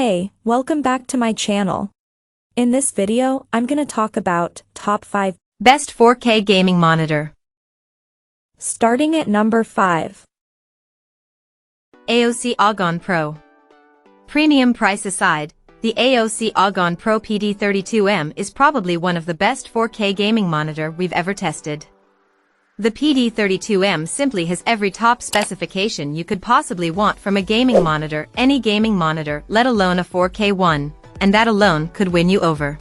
Hey, welcome back to my channel. In this video, I'm gonna talk about top 5 best 4K gaming monitor. Starting at number 5. AOC AGON Pro. Premium price aside, the AOC AGON Pro PD32M is probably one of the best 4K gaming monitor we've ever tested. The PD32M simply has every top specification you could possibly want from a gaming monitor, any gaming monitor, let alone a 4K one, and that alone could win you over.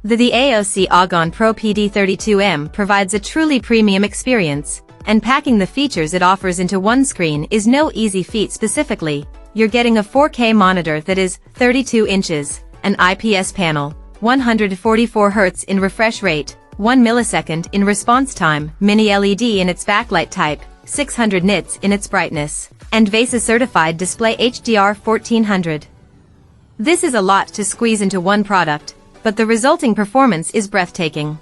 The AOC AGON Pro PD32M provides a truly premium experience, and packing the features it offers into one screen is no easy feat. Specifically, you're getting a 4K monitor that is 32 inches, an IPS panel, 144 Hz in refresh rate, 1 millisecond in response time, mini LED in its backlight type, 600 nits in its brightness, and VESA certified display HDR 1400. This is a lot to squeeze into one product, but the resulting performance is breathtaking.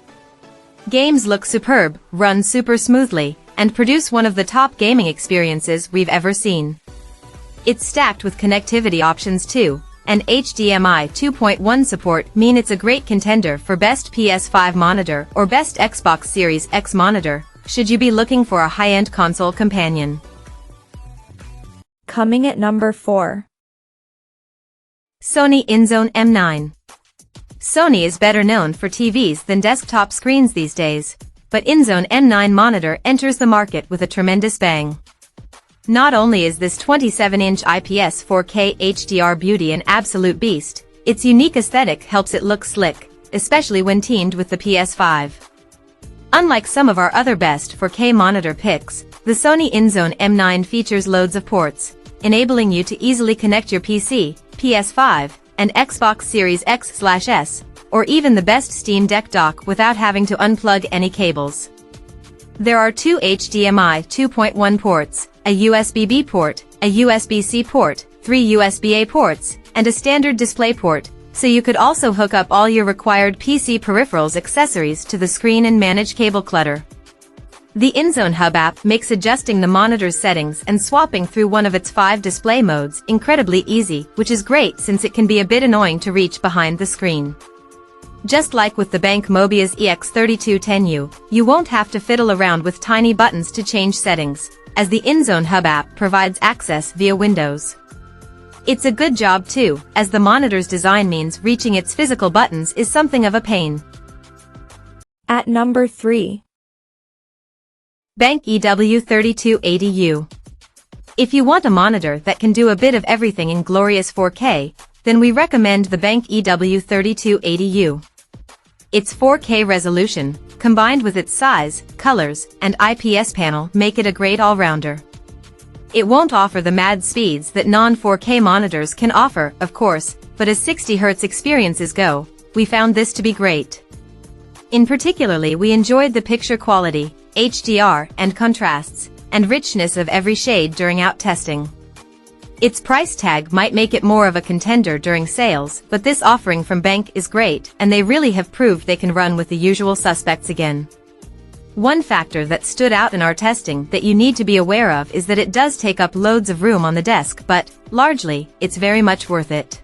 Games look superb, run super smoothly, and produce one of the top gaming experiences we've ever seen. It's stacked with connectivity options too, and HDMI 2.1 support mean it's a great contender for best PS5 monitor or best Xbox Series X monitor, should you be looking for a high-end console companion. Coming at number 4. Sony Inzone M9. Sony is better known for TVs than desktop screens these days, but Inzone M9 monitor enters the market with a tremendous bang. Not only is this 27-inch IPS 4K HDR beauty an absolute beast, its unique aesthetic helps it look slick, especially when teamed with the PS5. Unlike some of our other best 4K monitor picks, the Sony Inzone M9 features loads of ports, enabling you to easily connect your PC, PS5, and Xbox Series X/S, or even the best Steam Deck dock without having to unplug any cables. There are two HDMI 2.1 ports, a USB-B port, a USB-C port, 3 USB-A ports, and a standard display port, so you could also hook up all your required PC peripherals accessories to the screen and manage cable clutter. The Inzone Hub app makes adjusting the monitor's settings and swapping through one of its 5 display modes incredibly easy, which is great since it can be a bit annoying to reach behind the screen. Just like with the BenQ Mobiuz EX3210U, you won't have to fiddle around with tiny buttons to change settings, as the Inzone Hub app provides access via Windows. It's a good job too, as the monitor's design means reaching its physical buttons is something of a pain. At number 3. BenQ EW3280U. If you want a monitor that can do a bit of everything in glorious 4K, then we recommend the BenQ EW3280U. Its 4K resolution, combined with its size, colors, and IPS panel make it a great all-rounder. It won't offer the mad speeds that non-4K monitors can offer, of course, but as 60 Hz experiences go, we found this to be great. In particularly we enjoyed the picture quality, HDR, and contrasts, and richness of every shade during out testing. Its price tag might make it more of a contender during sales, but this offering from BenQ is great, and they really have proved they can run with the usual suspects again. One factor that stood out in our testing that you need to be aware of is that it does take up loads of room on the desk, but, largely, it's very much worth it.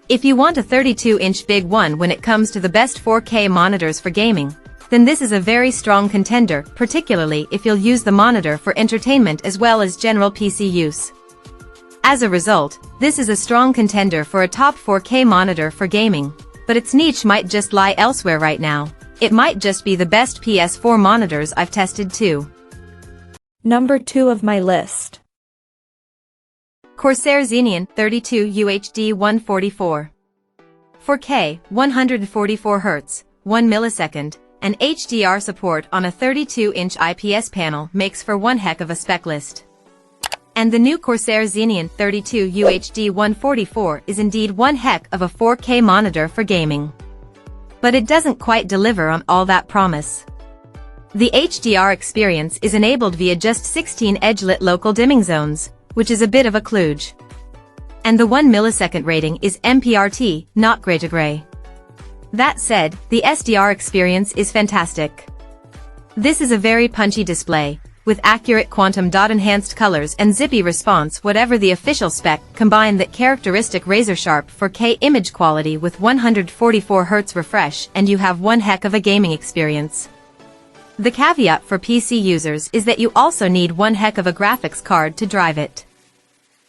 If you want a 32-inch big one when it comes to the best 4K monitors for gaming, then this is a very strong contender, particularly if you'll use the monitor for entertainment as well as general PC use. As a result, this is a strong contender for a top 4K monitor for gaming, but its niche might just lie elsewhere right now. It might just be the best PS4 monitors I've tested too. Number 2 of my list. Corsair Xeneon 32 UHD 144. 4K, 144 Hz, 1 millisecond, and HDR support on a 32-inch IPS panel makes for one heck of a spec list. And the new Corsair Xeneon 32 UHD 144 is indeed one heck of a 4K monitor for gaming. But it doesn't quite deliver on all that promise. The HDR experience is enabled via just 16 edge-lit local dimming zones, which is a bit of a kludge. And the 1 millisecond rating is MPRT, not gray to gray. That said, the SDR experience is fantastic. This is a very punchy display, with accurate quantum dot enhanced colors and zippy response. Whatever the official spec, combine that characteristic razor-sharp 4K image quality with 144Hz refresh and you have one heck of a gaming experience. The caveat for PC users is that you also need one heck of a graphics card to drive it.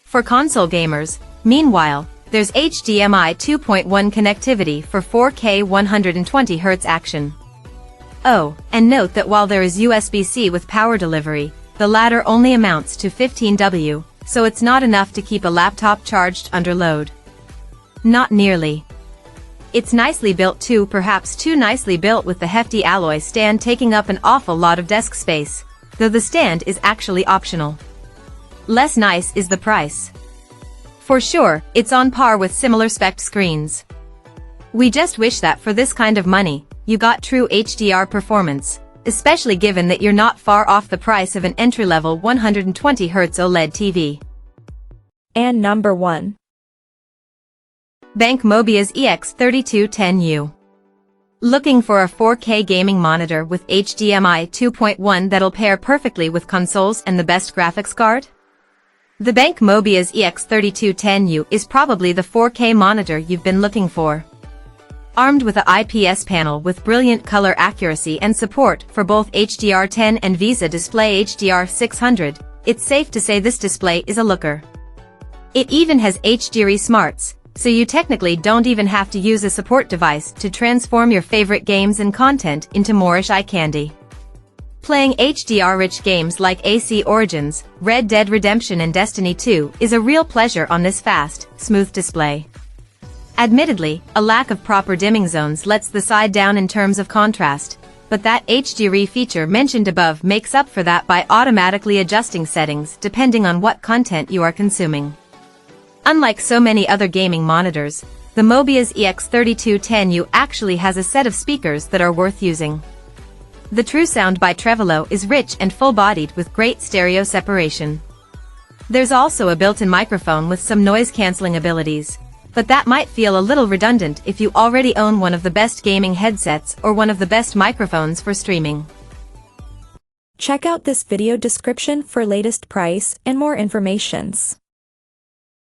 For console gamers, meanwhile, there's HDMI 2.1 connectivity for 4K 120Hz action. Oh, and note that while there is USB-C with power delivery, the latter only amounts to 15W, so it's not enough to keep a laptop charged under load. Not nearly. It's nicely built too, perhaps too nicely built, with the hefty alloy stand taking up an awful lot of desk space, though the stand is actually optional. Less nice is the price. For sure, it's on par with similar spec'd screens. We just wish that for this kind of money, you got true HDR performance, especially given that you're not far off the price of an entry-level 120Hz OLED TV. And number 1. BenQ Mobiuz EX3210U. Looking for a 4K gaming monitor with HDMI 2.1 that'll pair perfectly with consoles and the best graphics card? The BenQ Mobiuz EX3210U is probably the 4K monitor you've been looking for. Armed with a IPS panel with brilliant color accuracy and support for both HDR10 and VISA Display HDR600, it's safe to say this display is a looker. It even has HDR smarts, so you technically don't even have to use a support device to transform your favorite games and content into moreish eye candy. Playing HDR-rich games like AC Origins, Red Dead Redemption and Destiny 2 is a real pleasure on this fast, smooth display. Admittedly, a lack of proper dimming zones lets the side down in terms of contrast, but that HDR feature mentioned above makes up for that by automatically adjusting settings depending on what content you are consuming. Unlike so many other gaming monitors, the Mobiuz EX3210U actually has a set of speakers that are worth using. The true sound by Trevolo is rich and full-bodied with great stereo separation. There's also a built-in microphone with some noise-canceling abilities, but that might feel a little redundant if you already own one of the best gaming headsets or one of the best microphones for streaming. Check out this video description for latest price and more informations.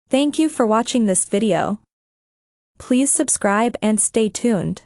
Thank you for watching this video. Please subscribe and stay tuned.